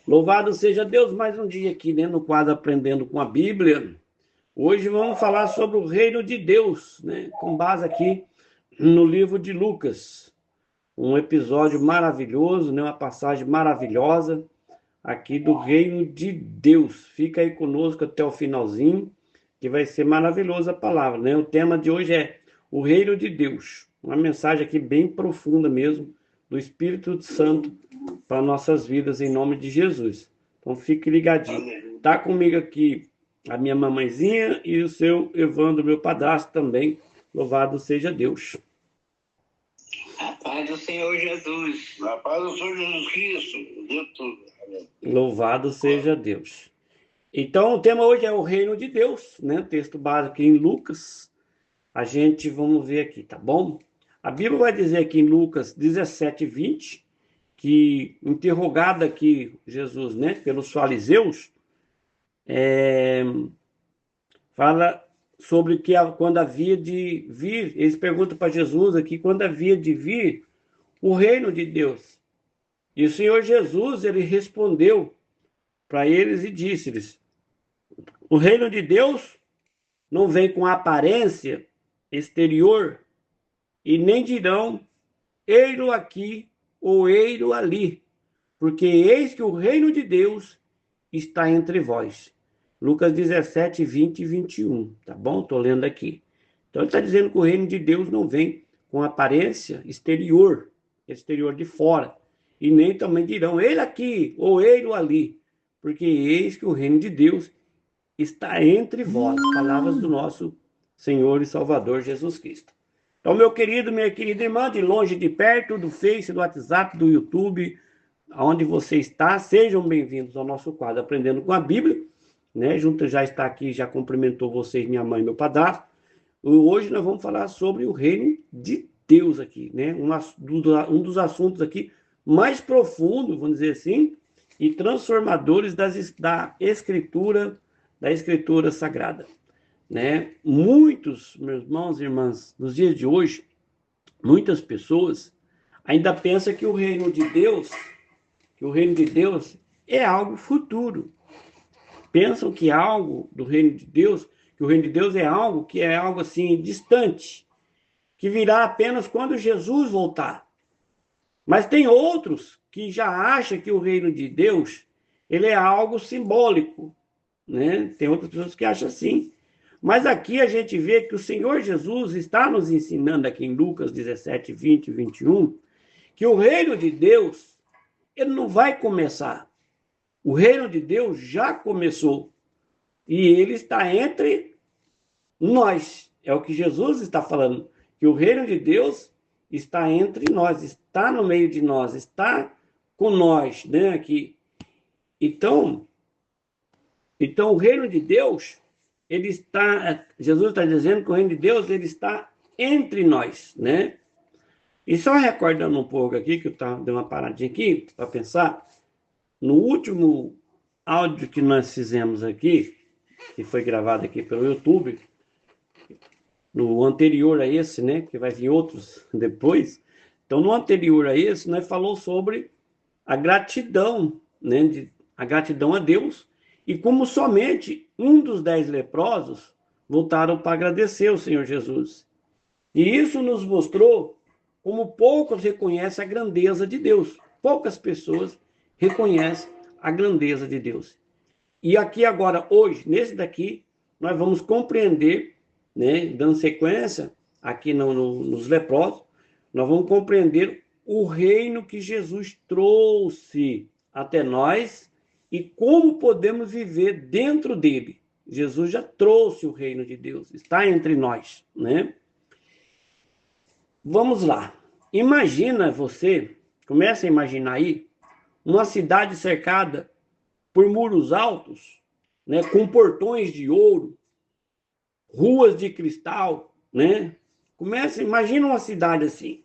Louvado seja Deus, mais um dia aqui, né, no quadro Aprendendo com a Bíblia. Hoje vamos falar sobre o reino de Deus, né, com base aqui no livro de Lucas. Um episódio maravilhoso, né, uma passagem maravilhosa aqui do reino de Deus. Fica aí conosco até o finalzinho, que vai ser maravilhosa a palavra, né? O tema de hoje é o reino de Deus. Uma mensagem aqui bem profunda mesmo, do Espírito Santo para nossas vidas, em nome de Jesus. Então fique ligadinho. Tá comigo aqui a minha mamãezinha e o seu Evandro, meu padrasto também. Louvado seja Deus. A paz do Senhor Jesus. Na paz do Senhor Jesus Cristo, de tudo. Amém. Louvado seja Deus. Então, o tema hoje é o reino de Deus, né? Texto básico em Lucas. Vamos ver aqui, tá bom? A Bíblia vai dizer aqui em Lucas 17:20, que interrogado aqui Jesus, né, pelos fariseus, fala sobre que quando havia de vir, eles perguntam para Jesus aqui, quando havia de vir o reino de Deus. E o Senhor Jesus, ele respondeu para eles e disse-lhes: o reino de Deus não vem com aparência exterior, e nem dirão, ei-lo aqui ou ei-lo ali, porque eis que o reino de Deus está entre vós. Lucas 17, 20 e 21, tá bom? Estou lendo aqui. Então ele está dizendo que o reino de Deus não vem com aparência exterior de fora, e nem também dirão, ele aqui ou ele ali, porque eis que o reino de Deus está entre vós. Palavras do nosso Senhor e Salvador Jesus Cristo. Então, meu querido, minha querida irmã, de longe e de perto, do Face, do WhatsApp, do YouTube, aonde você está, sejam bem-vindos ao nosso quadro Aprendendo com a Bíblia, né? Junto já está aqui, já cumprimentou vocês, minha mãe e meu padrasto. Hoje nós vamos falar sobre o reino de Deus aqui, né? Um dos assuntos aqui mais profundos, vamos dizer assim, e transformadores da Escritura Sagrada, né? Muitos, meus irmãos e irmãs, nos dias de hoje, muitas pessoas ainda pensam que o reino de Deus é algo futuro. Pensam que algo do reino de Deus, que o reino de Deus é algo assim distante, que virá apenas quando Jesus voltar. Mas tem outros que já acham que o reino de Deus, ele é algo simbólico, né? Tem outras pessoas que acham assim. Mas aqui a gente vê que o Senhor Jesus está nos ensinando aqui em Lucas 17, 20 e 21, que o reino de Deus, ele não vai começar. O reino de Deus já começou. E ele está entre nós. É o que Jesus está falando. Que o reino de Deus está entre nós, está no meio de nós, está com nós, né? Aqui. Então, o reino de Deus, Jesus está dizendo que o reino de Deus, ele está entre nós, né? E só recordando um pouco aqui, que eu dei uma paradinha aqui para pensar, no último áudio que nós fizemos aqui, que foi gravado aqui pelo YouTube, no anterior a esse, né, que vai vir outros depois. Então, no anterior a esse, nós falamos sobre a gratidão, né, a gratidão a Deus, e como somente um dos 10 leprosos voltaram para agradecer ao Senhor Jesus. E isso nos mostrou como poucos reconhecem a grandeza de Deus. Poucas pessoas reconhecem a grandeza de Deus. E aqui agora, hoje, nesse daqui, nós vamos compreender, né, dando sequência aqui nos leprosos, nós vamos compreender o reino que Jesus trouxe até nós e como podemos viver dentro dele. Jesus já trouxe o reino de Deus, está entre nós, né? Vamos lá. Imagina você, começa a imaginar aí, uma cidade cercada por muros altos, né, com portões de ouro, ruas de cristal, né? Imagina uma cidade assim.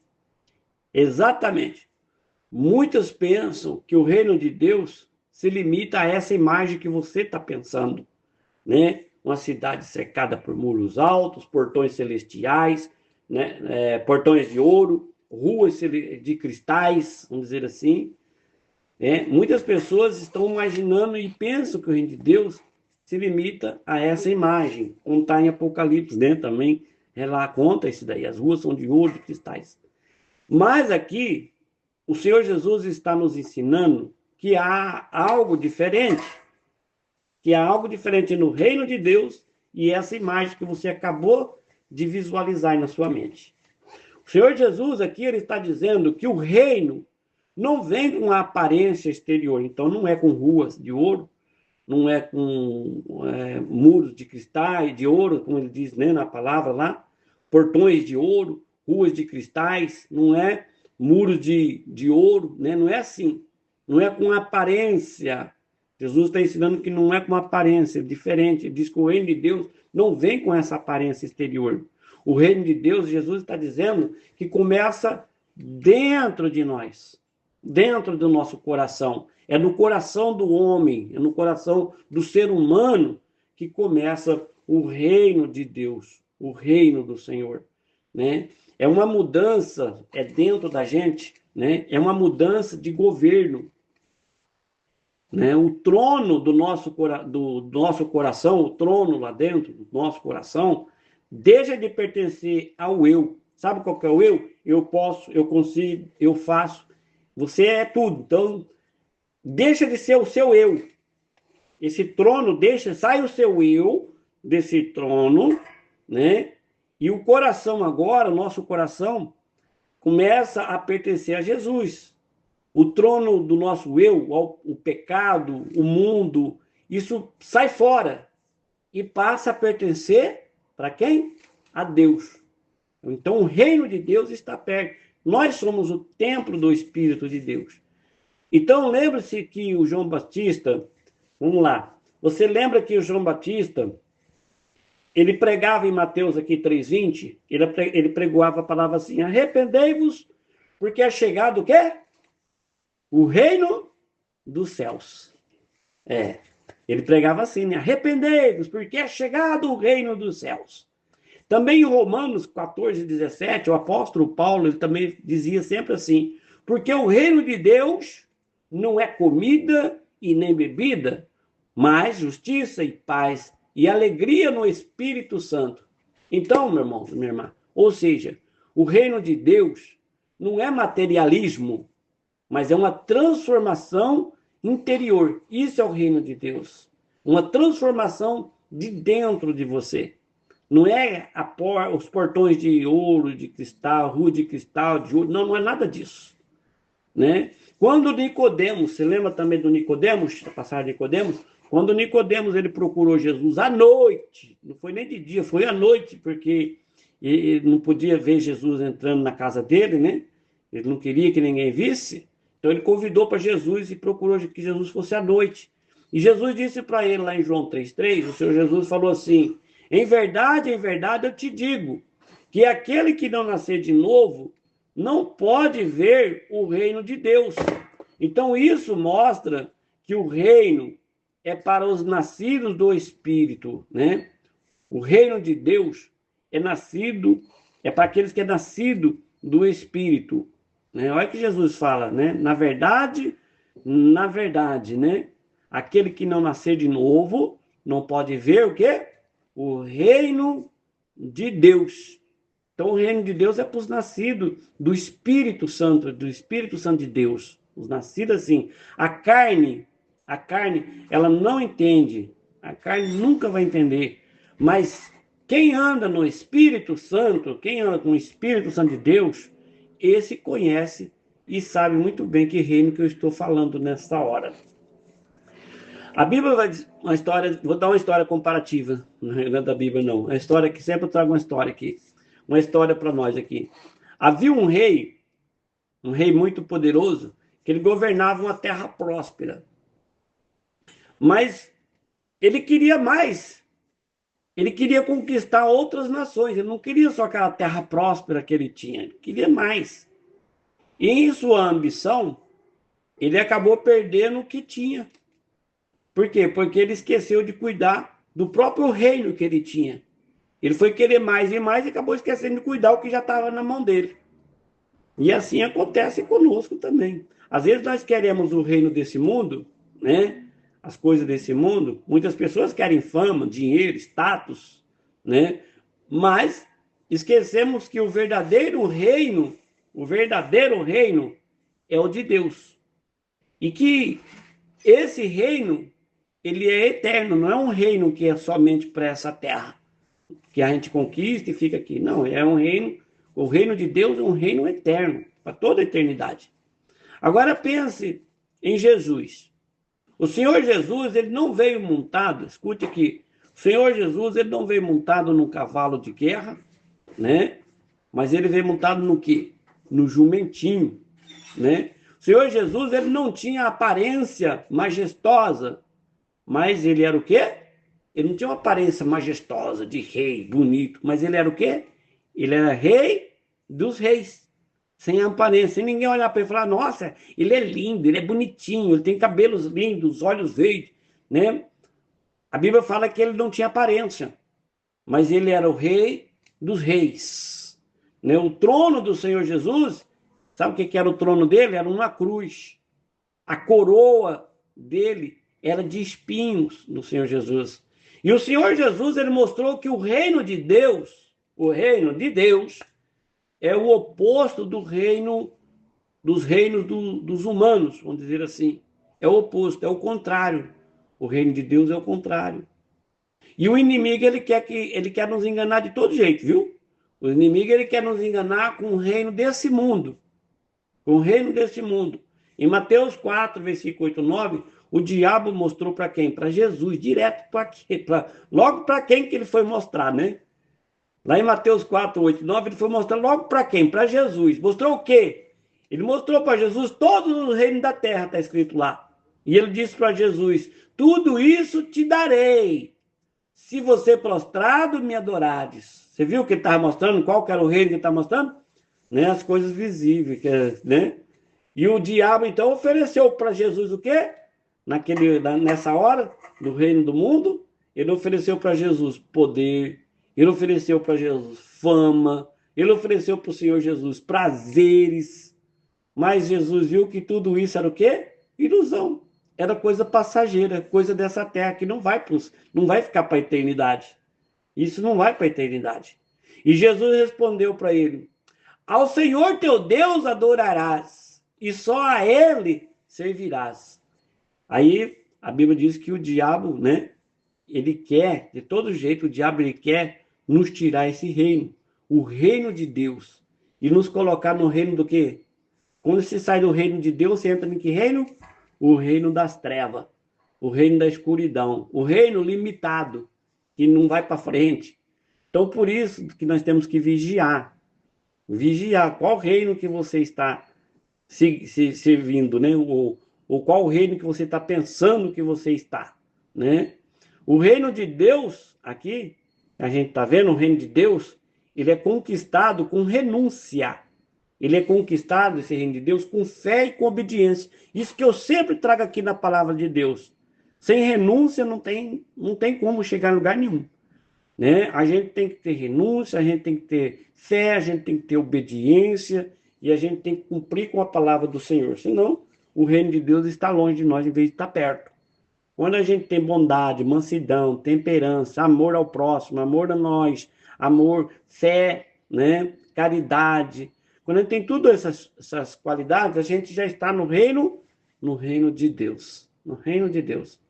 Exatamente. Muitas pensam que o reino de Deus se limita a essa imagem que você está pensando, né? Uma cidade cercada por muros altos, portões celestiais, né? Portões de ouro, ruas de cristais, vamos dizer assim. Muitas pessoas estão imaginando e pensam que o reino de Deus se limita a essa imagem, como está em Apocalipse, né? Também lá conta isso daí, as ruas são de ouro, de cristais. Mas aqui, o Senhor Jesus está nos ensinando que há algo diferente, no reino de Deus e essa imagem que você acabou de visualizar na sua mente. O Senhor Jesus aqui, ele está dizendo que o reino não vem com a aparência exterior, então não é com ruas de ouro, não é com muros de cristais, de ouro, como ele diz, né, na palavra lá, portões de ouro, ruas de cristais, não é muros de ouro, né, não é assim, não é com aparência. Jesus está ensinando que não é com aparência, é diferente. Ele diz que o reino de Deus não vem com essa aparência exterior. O reino de Deus, Jesus está dizendo que começa dentro de nós, dentro do nosso coração. É no coração do homem, é no coração do ser humano que começa o reino de Deus, o reino do Senhor, né? É uma mudança, é dentro da gente, né? É uma mudança de governo, né? O trono do nosso coração, o trono lá dentro do nosso coração, deixa de pertencer ao eu. Sabe qual que é o eu? Eu posso, eu consigo, eu faço. Você é tudo. Então, deixa de ser o seu eu. Esse trono sai o seu eu desse trono, né? E o coração agora, o nosso coração, começa a pertencer a Jesus. O trono do nosso eu, o pecado, o mundo, isso sai fora e passa a pertencer para quem? A Deus. Então o reino de Deus está perto. Nós somos o templo do Espírito de Deus. Então lembre-se que o João Batista, vamos lá, você lembra que o João Batista, ele pregava em Mateus aqui 3:20, ele pregoava a palavra assim: arrependei-vos, porque é chegado o quê? O reino dos céus. Ele pregava assim, né? Arrependei-vos, porque é chegado o reino dos céus. Também em Romanos 14:17, o apóstolo Paulo, ele também dizia sempre assim: porque o reino de Deus não é comida e nem bebida, mas justiça e paz e alegria no Espírito Santo. Então, meu irmão, minha irmã, ou seja, o reino de Deus não é materialismo, mas é uma transformação interior. Isso é o reino de Deus. Uma transformação de dentro de você. Não é os portões de ouro, de cristal, rua de cristal, de ouro. Não, não é nada disso, né? Quando Nicodemos, você lembra também do Nicodemos, da passagem de Nicodemos? Quando Nicodemos ele procurou Jesus à noite, não foi nem de dia, foi à noite, porque ele não podia ver Jesus entrando na casa dele, né? Ele não queria que ninguém visse. Então ele convidou para Jesus e procurou que Jesus fosse à noite. E Jesus disse para ele lá em João 3:3, o Senhor Jesus falou assim: em verdade, eu te digo, que aquele que não nascer de novo não pode ver o reino de Deus. Então isso mostra que o reino é para os nascidos do Espírito, né? O reino de Deus é para aqueles que é nascido do Espírito, né? Olha que Jesus fala, né? Na verdade, né? Aquele que não nascer de novo não pode ver o quê? O reino de Deus. Então o reino de Deus é para os nascidos do Espírito Santo de Deus. Os nascidos assim. A carne, ela não entende. A carne nunca vai entender. Mas quem anda no Espírito Santo, quem anda com o Espírito Santo de Deus, esse conhece e sabe muito bem que reino que eu estou falando nessa hora. A Bíblia vai dizer uma história, vou dar uma história comparativa, não é da Bíblia não, é a história que sempre eu trago uma história aqui, uma história para nós aqui. Havia um rei muito poderoso, que ele governava uma terra próspera, mas ele queria mais, ele queria conquistar outras nações, ele não queria só aquela terra próspera que ele tinha, ele queria mais. E em sua ambição, ele acabou perdendo o que tinha. Por quê? Porque ele esqueceu de cuidar do próprio reino que ele tinha. Ele foi querer mais e mais e acabou esquecendo de cuidar o que já estava na mão dele. E assim acontece conosco também. Às vezes nós queremos o reino desse mundo, né? As coisas desse mundo. Muitas pessoas querem fama, dinheiro, status, né? Mas esquecemos que o verdadeiro reino é o de Deus. E que esse reino, ele é eterno, não é um reino que é somente para essa terra, que a gente conquista e fica aqui. Não, é um reino, o reino de Deus é um reino eterno, para toda a eternidade. Agora pense em Jesus. O Senhor Jesus, ele não veio montado, escute aqui, o Senhor Jesus, ele não veio montado num cavalo de guerra, né? Mas ele veio montado no quê? No jumentinho, né? O Senhor Jesus, ele não tinha aparência majestosa, mas ele era o quê? Ele não tinha uma aparência majestosa de rei, bonito, mas ele era o quê? Ele era rei dos reis, sem aparência, sem ninguém olhar para ele e falar, nossa, ele é lindo, ele é bonitinho, ele tem cabelos lindos, olhos verdes, né? A Bíblia fala que ele não tinha aparência, mas ele era o rei dos reis, né? O trono do Senhor Jesus, sabe o que era o trono dele? Era uma cruz. A coroa dele era de espinhos do Senhor Jesus. E o Senhor Jesus, ele mostrou que o reino de Deus é o oposto do reino, dos reinos dos humanos, vamos dizer assim. É o oposto, é o contrário. O reino de Deus é o contrário. E o inimigo, ele quer nos enganar de todo jeito, viu? O inimigo, ele quer nos enganar com o reino desse mundo. Com o reino desse mundo. Em Mateus 4, versículo 8 e 9, o diabo mostrou para quem? Para Jesus, direto para quem? Logo para quem que ele foi mostrar, né? Lá em Mateus 4, 8 e 9, ele foi mostrar logo para quem? Para Jesus. Mostrou o quê? Ele mostrou para Jesus todos os reinos da terra, está escrito lá. E ele disse para Jesus, tudo isso te darei, se você prostrado me adorares. Você viu que ele estava mostrando? Qual que era o reino que ele estava mostrando? Né? As coisas visíveis, né? E o diabo, então, ofereceu para Jesus o quê? Nessa hora, do reino do mundo, ele ofereceu para Jesus poder, ele ofereceu para Jesus fama, ele ofereceu para o Senhor Jesus prazeres, mas Jesus viu que tudo isso era o quê? Ilusão. Era coisa passageira, coisa dessa terra que não vai ficar para a eternidade. Isso não vai para a eternidade. E Jesus respondeu para ele, ao Senhor teu Deus adorarás, e só a ele servirás. Aí a Bíblia diz que o diabo, né? Ele quer, de todo jeito, o diabo ele quer nos tirar esse reino, o reino de Deus, e nos colocar no reino do quê? Quando você sai do reino de Deus, você entra em que reino? O reino das trevas, o reino da escuridão, o reino limitado, que não vai para frente. Então, por isso que nós temos que vigiar. Vigiar qual reino que você está se servindo, né? Ou qual reino que você está pensando que você está, né? O reino de Deus, aqui, a gente está vendo, o reino de Deus, ele é conquistado com renúncia. Ele é conquistado, esse reino de Deus, com fé e com obediência. Isso que eu sempre trago aqui na palavra de Deus. Sem renúncia não tem como chegar em lugar nenhum, né? A gente tem que ter renúncia, a gente tem que ter fé, a gente tem que ter obediência e a gente tem que cumprir com a palavra do Senhor. Senão, o reino de Deus está longe de nós em vez de estar perto. Quando a gente tem bondade, mansidão, temperança, amor ao próximo, amor a nós, amor, fé, né? Caridade. Quando a gente tem todas essas qualidades, a gente já está no reino de Deus. No reino de Deus.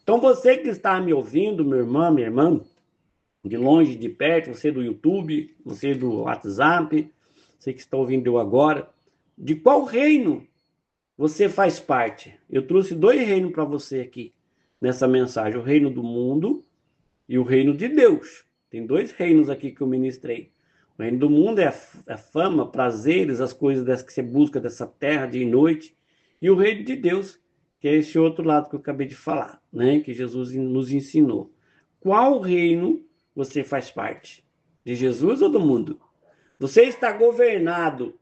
Então, você que está me ouvindo, meu irmão, minha irmã, de longe, de perto, você do YouTube, você do WhatsApp, você que está ouvindo eu agora, de qual reino você faz parte? Eu trouxe 2 reinos para você aqui, nessa mensagem, o reino do mundo e o reino de Deus. Tem 2 reinos aqui que eu ministrei. O reino do mundo é a fama, prazeres, as coisas que você busca dessa terra dia e noite, e o reino de Deus, que é esse outro lado que eu acabei de falar, né? Que Jesus nos ensinou. Qual reino você faz parte? De Jesus ou do mundo? Você está governado,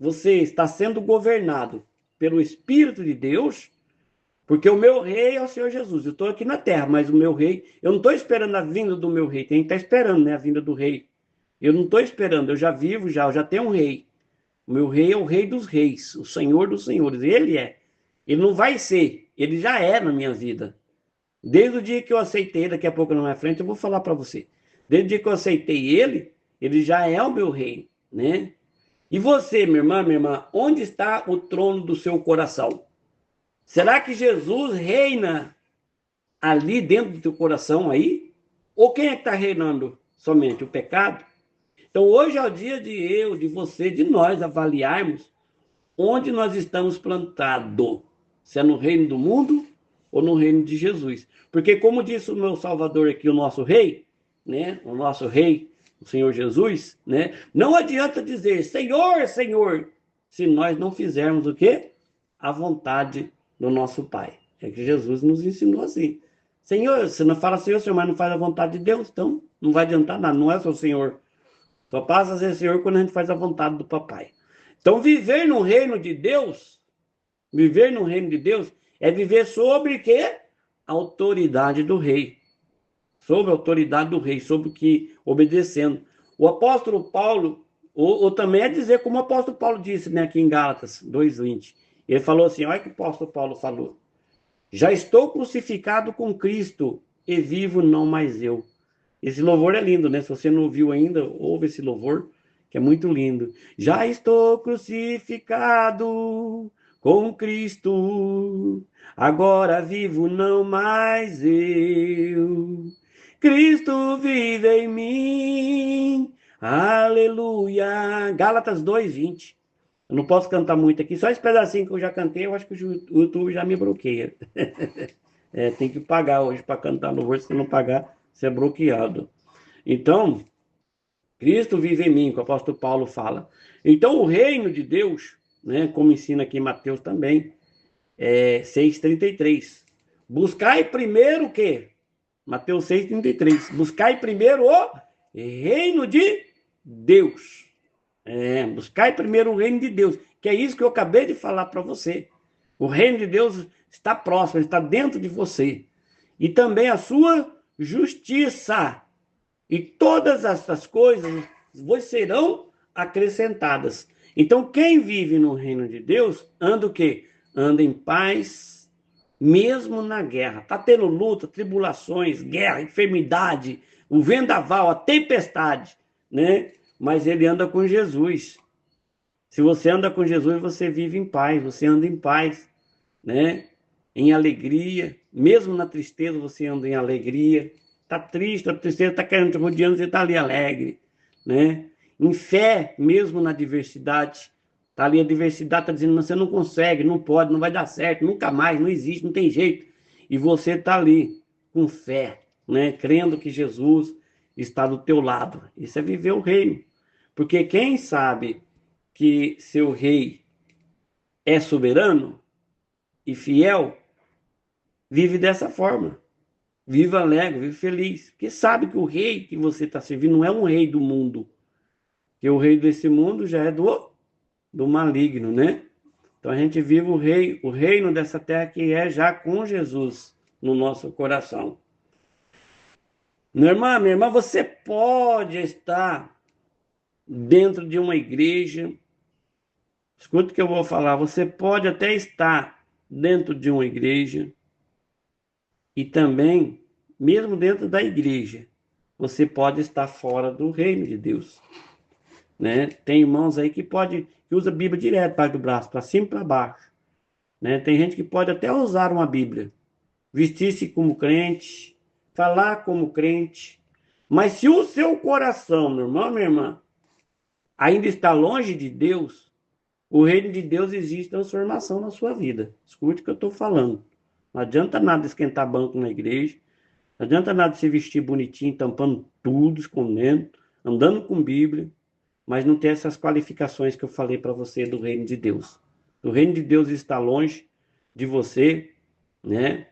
você está sendo governado pelo Espírito de Deus, porque o meu rei é o Senhor Jesus. Eu estou aqui na terra, mas o meu rei, eu não estou esperando a vinda do meu rei, tem que estar esperando, né, a vinda do rei. Eu não estou esperando, eu já vivo, eu já tenho um rei. O meu rei é o rei dos reis, o senhor dos senhores. Ele é. Ele não vai ser, ele já é na minha vida. Desde o dia que eu aceitei, daqui a pouco na minha frente, eu vou falar para você. Desde o dia que eu aceitei ele, ele já é o meu rei, né? E você, minha irmã, onde está o trono do seu coração? Será que Jesus reina ali dentro do teu coração aí? Ou quem é que está reinando? Somente o pecado? Então hoje é o dia de eu, de você, de nós avaliarmos onde nós estamos plantados. Se é no reino do mundo ou no reino de Jesus. Porque como disse o meu Salvador aqui, o nosso rei, né? O nosso rei, o Senhor Jesus, né? Não adianta dizer Senhor, Senhor, se nós não fizermos o quê? A vontade do nosso Pai. É que Jesus nos ensinou assim. Senhor, você não fala Senhor, Senhor, mas não faz a vontade de Deus, então não vai adiantar nada, não é só o Senhor. Só passa a ser Senhor quando a gente faz a vontade do Papai. Então, viver no reino de Deus, é viver sobre quê? A autoridade do rei. Sobre a autoridade do rei, sobre o que, obedecendo. O apóstolo Paulo, ou também é dizer como o apóstolo Paulo disse, né, aqui em Gálatas 2:20. Ele falou assim, olha o que o apóstolo Paulo falou. Já estou crucificado com Cristo e vivo não mais eu. Esse louvor é lindo, né? Se você não ouviu ainda, ouve esse louvor, que é muito lindo. Já estou crucificado com Cristo, agora vivo não mais eu. Cristo vive em mim, aleluia. Gálatas 2:20. Eu não posso cantar muito aqui, só esse pedacinho que eu já cantei, eu acho que o YouTube já me bloqueia. Tem que pagar hoje para cantar louvor, se não pagar, você é bloqueado. Então, Cristo vive em mim, que o apóstolo Paulo fala. Então, o reino de Deus, né, como ensina aqui em Mateus também, 6:33. Buscai primeiro o quê? Mateus 6:33. Buscai primeiro o reino de Deus. Buscai primeiro o reino de Deus, que é isso que eu acabei de falar para você. O reino de Deus está próximo, está dentro de você. E também a sua justiça. E todas essas coisas vos serão acrescentadas. Então, quem vive no reino de Deus, anda o quê? Anda em paz, mesmo na guerra. Está tendo luta, tribulações, guerra, enfermidade, o vendaval, a tempestade, né? Mas ele anda com Jesus. Se você anda com Jesus, você vive em paz, você anda em paz, né? Em alegria, mesmo na tristeza você anda em alegria. Está triste, a tristeza está querendo te rodeando, você está ali alegre, né? Em fé, mesmo na diversidade, está ali a diversidade, está dizendo, você não consegue, não pode, não vai dar certo, nunca mais, não existe, não tem jeito. E você está ali com fé, né? Crendo que Jesus está do teu lado. Isso é viver o reino. Porque quem sabe que seu rei é soberano e fiel, vive dessa forma. Viva alegre, vive feliz. Porque sabe que o rei que você está servindo não é um rei do mundo. Que o rei desse mundo já é do maligno, né? Então a gente vive o reino dessa terra que é já com Jesus no nosso coração. Minha irmã, você pode estar dentro de uma igreja. Escuta o que eu vou falar. Você pode até estar dentro de uma igreja e também, mesmo dentro da igreja, você pode estar fora do reino de Deus, né? Tem irmãos aí que usa a Bíblia direto para do braço, para cima e para baixo, né? Tem gente que pode até usar uma Bíblia, vestir-se como crente, falar como crente, mas se o seu coração, meu irmão, minha irmã, ainda está longe de Deus, o reino de Deus exige transformação na sua vida. Escute o que eu estou falando. Não adianta nada esquentar banco na igreja, não adianta nada se vestir bonitinho, tampando tudo, escondendo, andando com Bíblia, mas não ter essas qualificações que eu falei para você do reino de Deus. O reino de Deus está longe de você, né?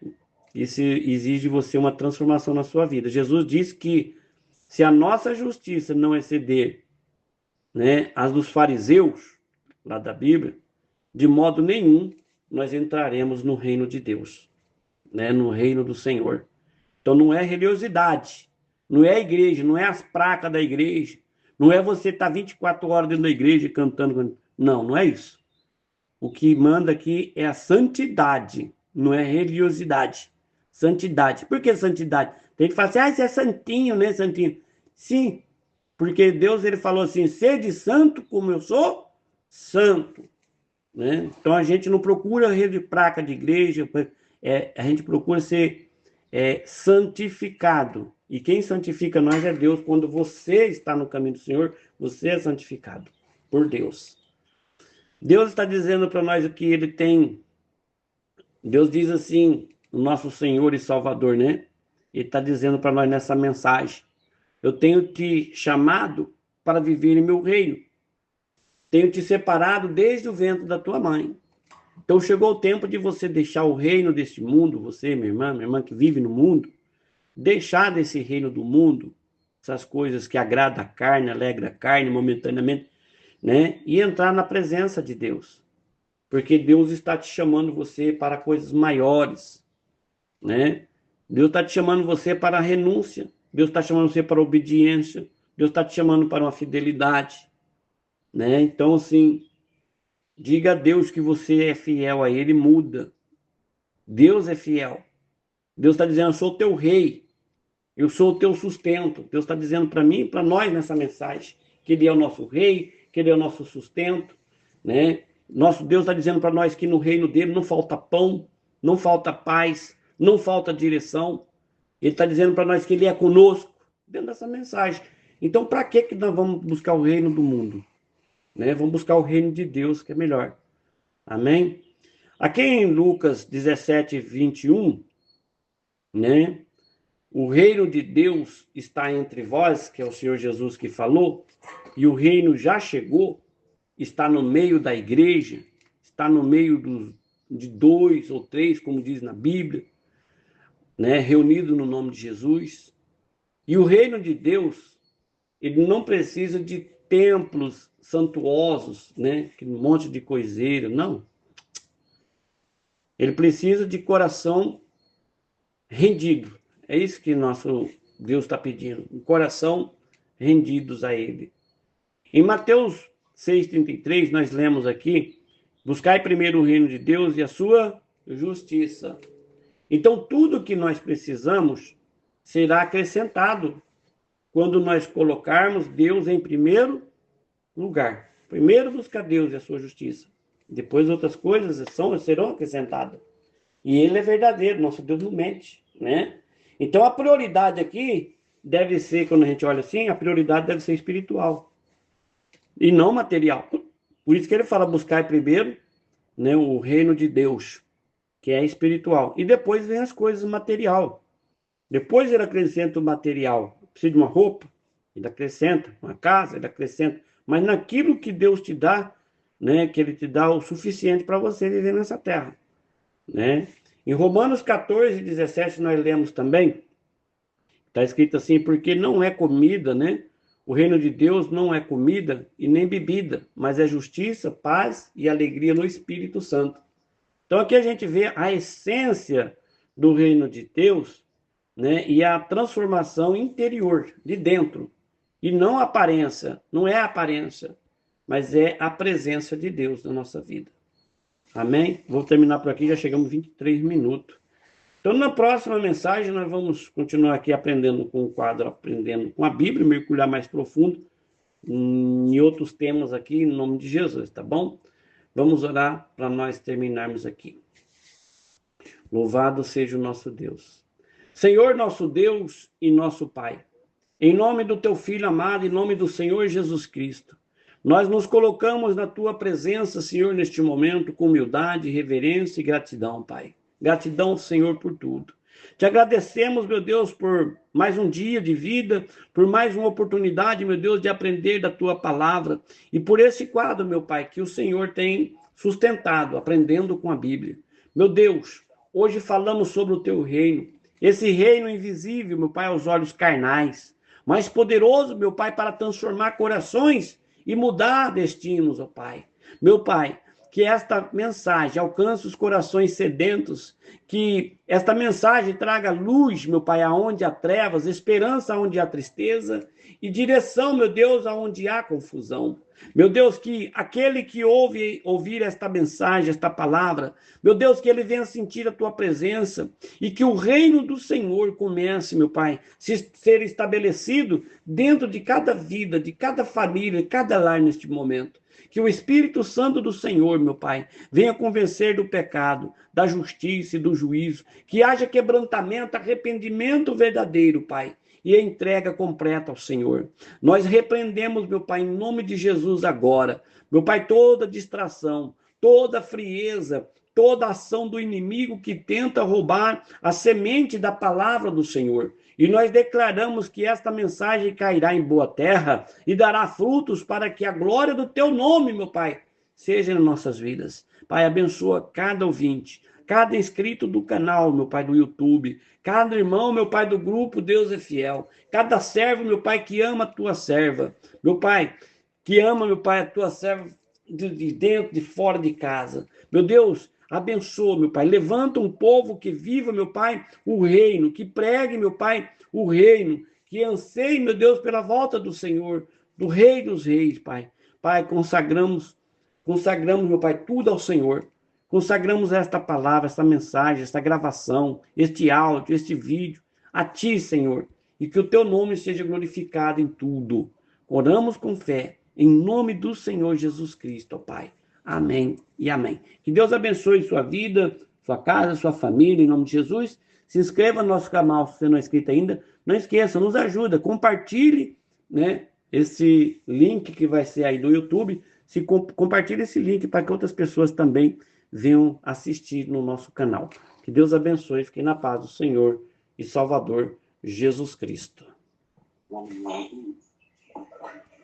Isso exige de você uma transformação na sua vida. Jesus disse que se a nossa justiça não exceder, né, as dos fariseus, lá da Bíblia, de modo nenhum nós entraremos no reino de Deus, né, no reino do Senhor. Então não é religiosidade, não é a igreja, não é as placas da igreja, não é você estar 24 horas dentro da igreja cantando. Não, não é isso. O que manda aqui é a santidade, não é religiosidade. Santidade. Por que santidade? Tem que falar assim, você é santinho, né, santinho? Sim, porque Deus ele falou assim, sede santo como eu sou santo. Né? Então a gente não procura placa de igreja, a gente procura ser santificado. E quem santifica nós é Deus. Quando você está no caminho do Senhor, você é santificado por Deus. Deus está dizendo para nós o que ele tem. Deus diz assim, o nosso Senhor e Salvador, né? Ele está dizendo para nós nessa mensagem: eu tenho te chamado para viver em meu reino. Tenho te separado desde o ventre da tua mãe. Então chegou o tempo de você deixar o reino deste mundo, você, minha irmã que vive no mundo, deixar desse reino do mundo, essas coisas que agradam a carne, alegra a carne momentaneamente, né? E entrar na presença de Deus. Porque Deus está te chamando você para coisas maiores, né? Deus está te chamando você para a renúncia. Deus está chamando você para a obediência. Deus está te chamando para uma fidelidade, né? Então, assim, diga a Deus que você é fiel a Ele, muda. Deus é fiel. Deus está dizendo, eu sou o teu rei. Eu sou o teu sustento. Deus está dizendo para mim e para nós nessa mensagem que Ele é o nosso rei, que Ele é o nosso sustento, né? Nosso Deus está dizendo para nós que no reino dele não falta pão, não falta paz, não falta direção. Ele está dizendo para nós que Ele é conosco, dentro dessa mensagem. Então, para que nós vamos buscar o reino do mundo? Né? Vamos buscar o reino de Deus, que é melhor. Amém? Aqui em Lucas 17, 21, né? O reino de Deus está entre vós, que é o Senhor Jesus que falou, e o reino já chegou, está no meio da igreja, está no meio de 2 ou 3, como diz na Bíblia, né? Reunido no nome de Jesus. E o reino de Deus, ele não precisa de templos santuosos, né? Um monte de coiseira, não. Ele precisa de coração rendido. É isso que nosso Deus está pedindo, um coração rendidos a Ele. Em Mateus 6,33, nós lemos aqui, buscai primeiro o reino de Deus e a sua justiça. Então, tudo que nós precisamos será acrescentado quando nós colocarmos Deus em primeiro lugar. Primeiro buscar Deus e a sua justiça. Depois outras coisas serão acrescentadas. E Ele é verdadeiro, nosso Deus não mente, né? Então a prioridade aqui deve ser, quando a gente olha assim, a prioridade deve ser espiritual. E não material. Por isso que ele fala, buscar primeiro, né, o reino de Deus, que é espiritual. E depois vem as coisas material. Depois ele acrescenta o material. Precisa de uma roupa? Ele acrescenta. Uma casa? Ele acrescenta. Mas naquilo que Deus te dá, né, que ele te dá o suficiente para você viver nessa terra, né? Em Romanos 14, 17, nós lemos também, está escrito assim, porque não é comida, né? O reino de Deus não é comida e nem bebida, mas é justiça, paz e alegria no Espírito Santo. Então aqui a gente vê a essência do reino de Deus, né? E a transformação interior, de dentro. E não a aparência, não é a aparência, mas é a presença de Deus na nossa vida. Amém? Vou terminar por aqui, já chegamos a 23 minutos. Então, na próxima mensagem, nós vamos continuar aqui aprendendo com o quadro, aprendendo com a Bíblia, mergulhar mais profundo em outros temas aqui, em nome de Jesus, tá bom? Vamos orar para nós terminarmos aqui. Louvado seja o nosso Deus. Senhor, nosso Deus e nosso Pai, em nome do Teu Filho amado, em nome do Senhor Jesus Cristo, nós nos colocamos na Tua presença, Senhor, neste momento, com humildade, reverência e gratidão, Pai. Gratidão, Senhor, por tudo. Te agradecemos, meu Deus, por mais um dia de vida, por mais uma oportunidade, meu Deus, de aprender da Tua palavra e por esse quadro, meu Pai, que o Senhor tem sustentado, aprendendo com a Bíblia. Meu Deus, hoje falamos sobre o Teu reino, esse reino invisível, meu Pai, aos olhos carnais, mas poderoso, meu Pai, para transformar corações e mudar destinos, ó Pai. Meu Pai, que esta mensagem alcance os corações sedentos, que esta mensagem traga luz, meu Pai, aonde há trevas, esperança aonde há tristeza e direção, meu Deus, aonde há confusão. Meu Deus, que aquele que ouvir esta mensagem, esta palavra, meu Deus, que ele venha sentir a tua presença e que o reino do Senhor comece, meu Pai, ser estabelecido dentro de cada vida, de cada família, de cada lar neste momento. Que o Espírito Santo do Senhor, meu Pai, venha convencer do pecado, da justiça e do juízo, que haja quebrantamento, arrependimento verdadeiro, Pai, e a entrega completa ao Senhor. Nós repreendemos, meu Pai, em nome de Jesus agora, meu Pai, toda distração, toda frieza, toda ação do inimigo que tenta roubar a semente da palavra do Senhor. E nós declaramos que esta mensagem cairá em boa terra e dará frutos para que a glória do teu nome, meu Pai, seja em nossas vidas. Pai, abençoa cada ouvinte, cada inscrito do canal, meu Pai, do YouTube, cada irmão, meu Pai, do grupo Deus é Fiel, cada servo, meu Pai, que ama a tua serva, meu Pai, que ama, meu Pai, a tua serva de dentro, de fora de casa. Meu Deus, abençoa, meu Pai, levanta um povo que viva, meu Pai, o reino, que pregue, meu Pai, o reino, que anseie, meu Deus, pela volta do Senhor, do Rei dos Reis, Pai. Pai, consagramos, meu Pai, tudo ao Senhor. Consagramos esta palavra, esta mensagem, esta gravação, este áudio, este vídeo, a Ti, Senhor, e que o Teu nome seja glorificado em tudo. Oramos com fé, em nome do Senhor Jesus Cristo, ó Pai. Amém e amém. Que Deus abençoe sua vida, sua casa, sua família, em nome de Jesus. Se inscreva no nosso canal se você não é inscrito ainda. Não esqueça, nos ajuda, compartilhe, né, esse link que vai ser aí do YouTube. Compartilhe esse link para que outras pessoas também venham assistir no nosso canal. Que Deus abençoe, fique na paz do Senhor e Salvador Jesus Cristo. Amém.